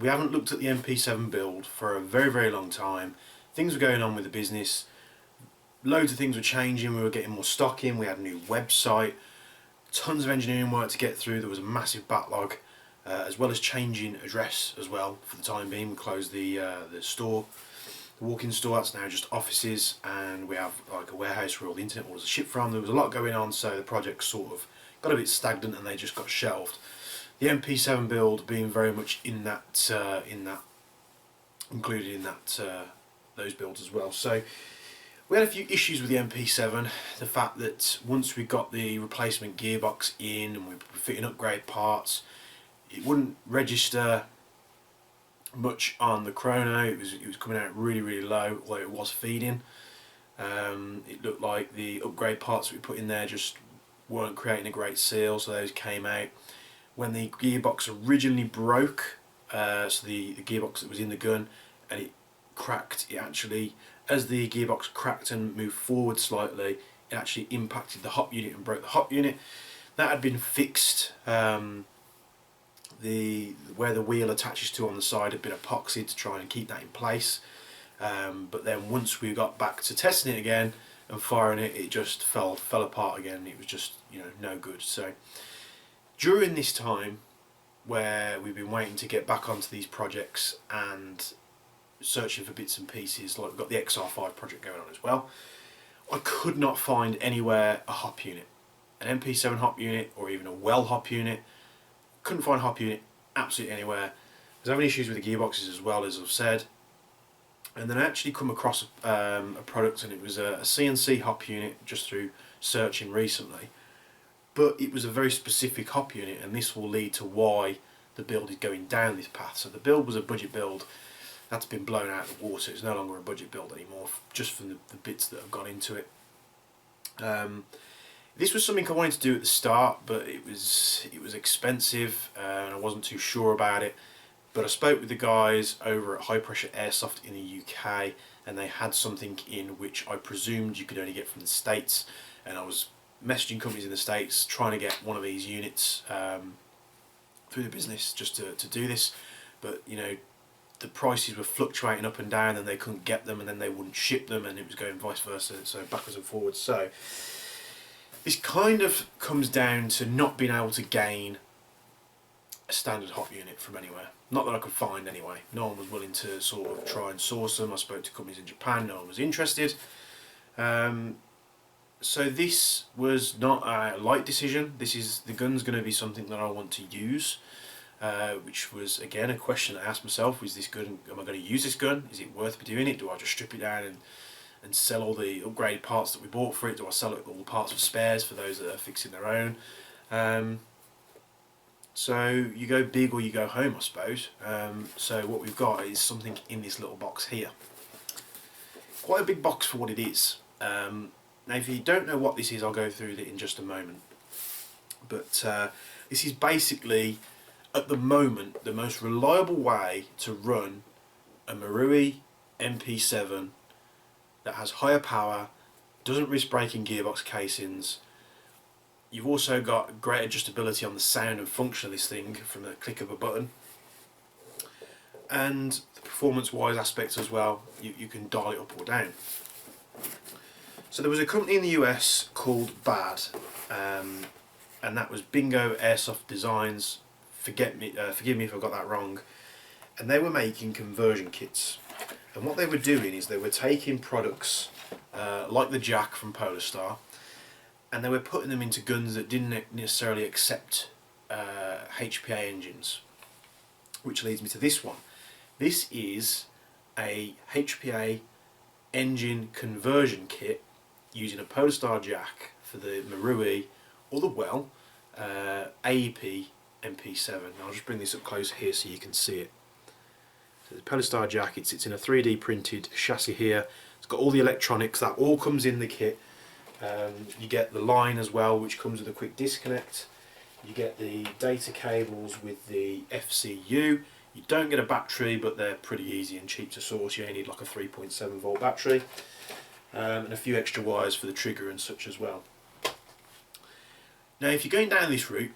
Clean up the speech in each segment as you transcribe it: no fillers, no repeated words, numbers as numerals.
we haven't looked at the MP7 build for a very, very long time. Things were going on with the business. Loads of things were changing. We were getting more stock in. We had a new website. Tons of engineering work to get through. There was a massive backlog, as well as changing address as well for the time being. We closed the store, the walk-in store. That's now just offices, and we have like a warehouse where all the internet orders are shipped from. There was a lot going on, so the project sort of got a bit stagnant and they just got shelved. The MP7 build being very much in that included in that those builds as well. So we had a few issues with the MP7. The fact that once we got the replacement gearbox in and we were fitting upgrade parts, it wouldn't register much on the chrono. It was coming out really, really low, although it was feeding. It looked like the upgrade parts that we put in there just weren't creating a great seal, so those came out. When the gearbox originally broke, so the gearbox that was in the gun, and it cracked, it actually, as the gearbox cracked and moved forward slightly, it actually impacted the hop unit and broke the hop unit. That had been fixed. Where the wheel attaches to on the side had been epoxied to try and keep that in place. But then once we got back to testing it again and firing it, it just fell apart again. It was just, you know, no good. So during this time where we've been waiting to get back onto these projects and searching for bits and pieces, like we've got the XR5 project going on as well, I could not find anywhere a hop unit, an MP7 hop unit or even a well hop unit. Couldn't find a hop unit absolutely anywhere. I was having issues with the gearboxes as well, as I've said. And then I actually come across a product, and it was a CNC hop unit just through searching recently. But it was a very specific hop unit, and this will lead to why the build is going down this path. So the build was a budget build. That's been blown out of the water. It's no longer a budget build anymore, just from the bits that have gone into it. This was something I wanted to do at the start, but it was expensive, and I wasn't too sure about it. But I spoke with the guys over at High Pressure Airsoft in the UK, and they had something in which I presumed you could only get from the States. And I was messaging companies in the States trying to get one of these units through the business just to do this. But you know, the prices were fluctuating up and down, and they couldn't get them, and then they wouldn't ship them, and it was going vice versa, so backwards and forwards. So this kind of comes down to not being able to gain a standard hop unit from anywhere. Not that I could find anyway. No one was willing to sort of try and source them. I spoke to companies in Japan, no one was interested. So this was not a light decision. The gun's going to be something that I want to use, which was again a question I asked myself: is this gun? Am I going to use this gun? Is it worth me doing it? Do I just strip it down and sell all the upgraded parts that we bought for it? Do I sell all the parts for spares for those that are fixing their own? So you go big or you go home, I suppose. So what we've got is something in this little box here. Quite a big box for what it is. Now if you don't know what this is, I'll go through it in just a moment. But this is basically, at the moment, the most reliable way to run a Marui MP7 that has higher power, doesn't risk breaking gearbox casings. You've also got great adjustability on the sound and function of this thing from the click of a button. And the performance-wise aspects as well, you can dial it up or down. So there was a company in the US called BAD, and that was Bingo Airsoft Designs. Forgive me if I got that wrong. And they were making conversion kits. And what they were doing is they were taking products like the Jack from Polar Star, and they were putting them into guns that didn't necessarily accept HPA engines. Which leads me to this one. This is a HPA engine conversion kit using a Polar Star Jack for the Marui or the Well AEP MP7. I'll just bring this up close here so you can see it. So the Polar Star Jack, it sits in a 3D printed chassis here. It's got all the electronics, that all comes in the kit. You get the line as well, which comes with a quick disconnect. You get the data cables with the FCU. You don't get a battery, but they're pretty easy and cheap to source. You only need like a 3.7 volt battery, and a few extra wires for the trigger and such as well. Now if you're going down this route,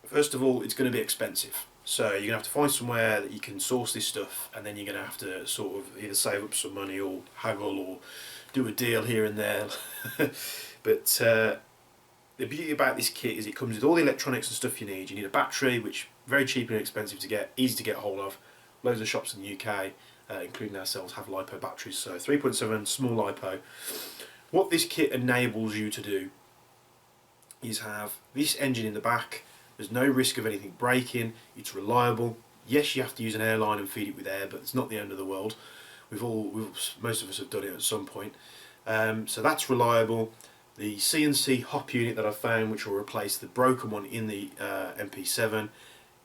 first of all it's going to be expensive. So you're going to have to find somewhere that you can source this stuff, and then you're going to have to sort of either save up some money or haggle or do a deal here and there. But the beauty about this kit is it comes with all the electronics and stuff you need. You need a battery, which very cheap and inexpensive to get, easy to get hold of. Loads of shops in the UK, including ourselves, have LiPo batteries, so 3.7 small LiPo. What this kit enables you to do is have this engine in the back. There's no risk of anything breaking. It's reliable. Yes, you have to use an airline and feed it with air, but it's not the end of the world. Most of us have done it at some point. So that's reliable. The CNC hop unit that I found, which will replace the broken one in the MP7,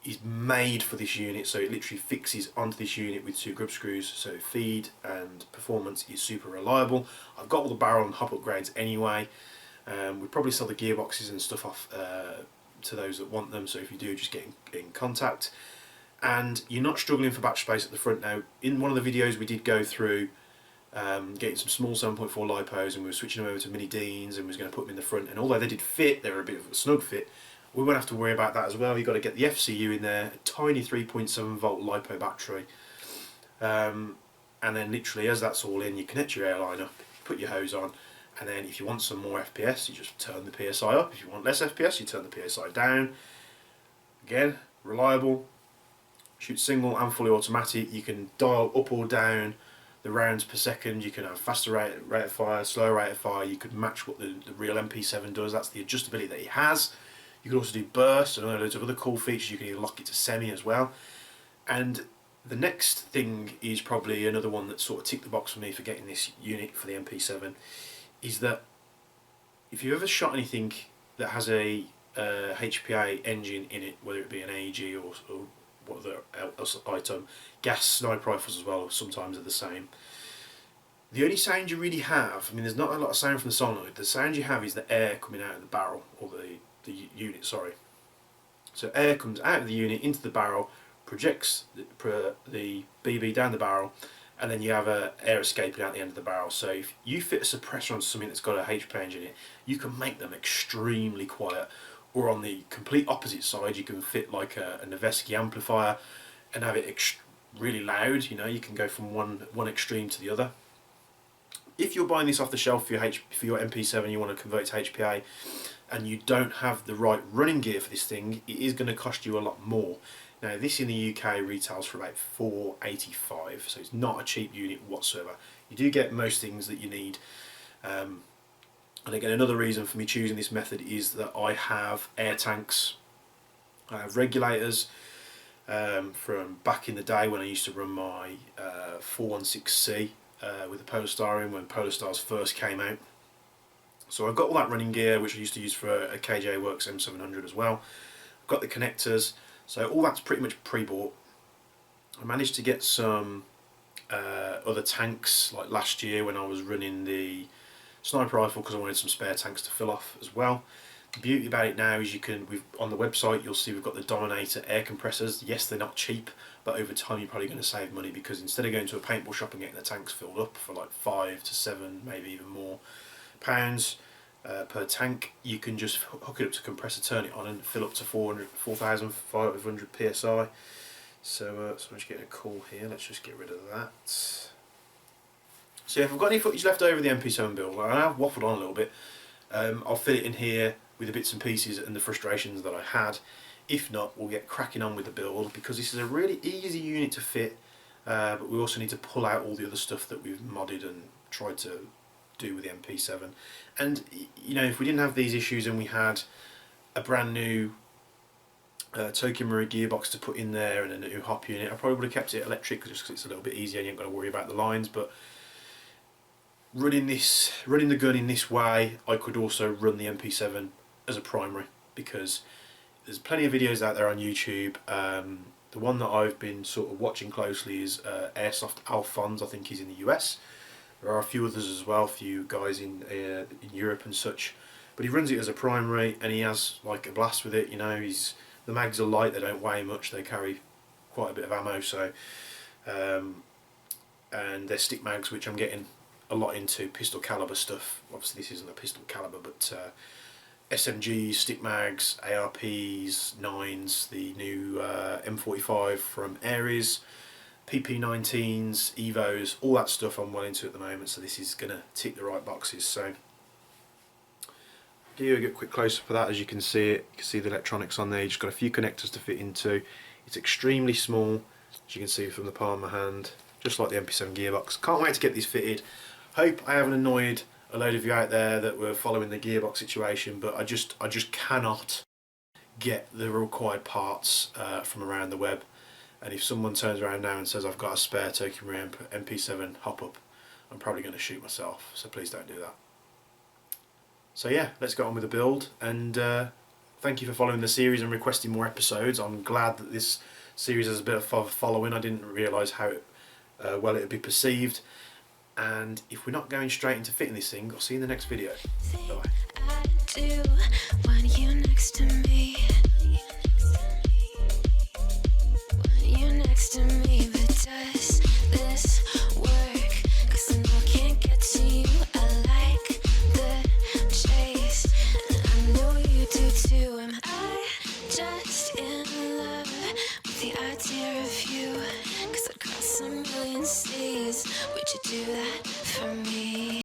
is made for this unit, so it literally fixes onto this unit with 2 grub screws, so feed and performance is super reliable. I've got all the barrel and hop upgrades anyway. We probably sell the gearboxes and stuff off to those that want them, so if you do, just get in contact. And you're not struggling for battery space at the front now. In one of the videos we did go through getting some small 7.4 LiPos, and we were switching them over to mini Deans and we was going to put them in the front, and although they did fit, they were a bit of a snug fit, we won't have to worry about that as well. You've got to get the FCU in there, a tiny 3.7 volt LiPo battery, and then literally as that's all in, you connect your airline up, put your hose on, and then if you want some more FPS, you just turn the PSI up. If you want less FPS, you turn the PSI down. Again, reliable, shoots single and fully automatic. You can dial up or down the rounds per second. You can have faster rate of fire, slower rate of fire. You could match what the real MP7 does. That's the adjustability that it has. You can also do burst and loads of other cool features. You can even lock it to semi as well. And the next thing is probably another one that sort of ticked the box for me for getting this unit for the MP7, is that if you've ever shot anything that has a HPA engine in it, whether it be an AEG or what other else item, gas sniper rifles as well sometimes are the same. The only sound you really have, I mean there's not a lot of sound from the solenoid, the sound you have is the air coming out of the barrel, or the unit, sorry. So air comes out of the unit into the barrel, projects the BB down the barrel, and then you have air escaping out the end of the barrel. So if you fit a suppressor on something that's got a HP engine in it, you can make them extremely quiet. Or on the complete opposite side, you can fit like a Noveski amplifier and have it really loud. You know, you can go from one extreme to the other. If you're buying this off the shelf for your MP7, you want to convert it to HPA, and you don't have the right running gear for this thing, it is going to cost you a lot more. Now this in the UK retails for about £4.85, so it's not a cheap unit whatsoever. You do get most things that you need. And again, another reason for me choosing this method is that I have air tanks, I have regulators from back in the day when I used to run my 416C with the Polestar in, when Polestars first came out. So I've got all that running gear, which I used to use for a KJ Works M700 as well. I've got the connectors, so all that's pretty much pre-bought. I managed to get some other tanks like last year when I was running the sniper rifle, because I wanted some spare tanks to fill off as well. The beauty about it now is you can, on the website you'll see we've got the Dominator air compressors. Yes, they're not cheap, but over time you're probably going to save money, because instead of going to a paintball shop and getting the tanks filled up for like 5 to 7, maybe even more pounds per tank, you can just hook it up to compressor, turn it on, and fill up to 4,500 psi. So I'm just getting a call here. Let's just get rid of that. So if I've got any footage left over of the MP7 build, I have waffled on a little bit, I'll fit it in here with the bits and pieces and the frustrations that I had. If not, we'll get cracking on with the build, because this is a really easy unit to fit, but we also need to pull out all the other stuff that we've modded and tried to do with the MP7. And you know, if we didn't have these issues and we had a brand new Toyko Marui gearbox to put in there and a new hop unit, I probably would have kept it electric just because it's a little bit easier and you ain't got to worry about the lines. But running the gun in this way, I could also run the MP7 as a primary, because there's plenty of videos out there on YouTube. The one that I've been sort of watching closely is Airsoft Alphonse, I think he's in the US. There are a few others as well, a few guys in Europe and such. But he runs it as a primary and he has like a blast with it. You know, the mags are light, they don't weigh much, they carry quite a bit of ammo. So, and they're stick mags, which I'm getting a lot into, pistol caliber stuff. Obviously this isn't a pistol caliber, but SMGs, stick mags, ARPs, 9s, the new M45 from Ares, PP19s, Evos, all that stuff I'm well into at the moment, so this is going to tick the right boxes. So give you a quick close up of that. As you can see it, you can see the electronics on there. You've just got a few connectors to fit into. It's extremely small, as you can see from the palm of my hand, just like the MP7 gearbox. Can't wait to get these fitted. Hope I haven't annoyed a load of you out there that were following the gearbox situation, but I just cannot get the required parts from around the web. And if someone turns around now and says I've got a spare Toyko Marui MP7 hop up, I'm probably going to shoot myself, so please don't do that. So yeah, let's get on with the build, and thank you for following the series and requesting more episodes. I'm glad that this series has a bit of following. I didn't realise how well it would be perceived. And if we're not going straight into fitting this thing, I'll see you in the next video. Bye bye.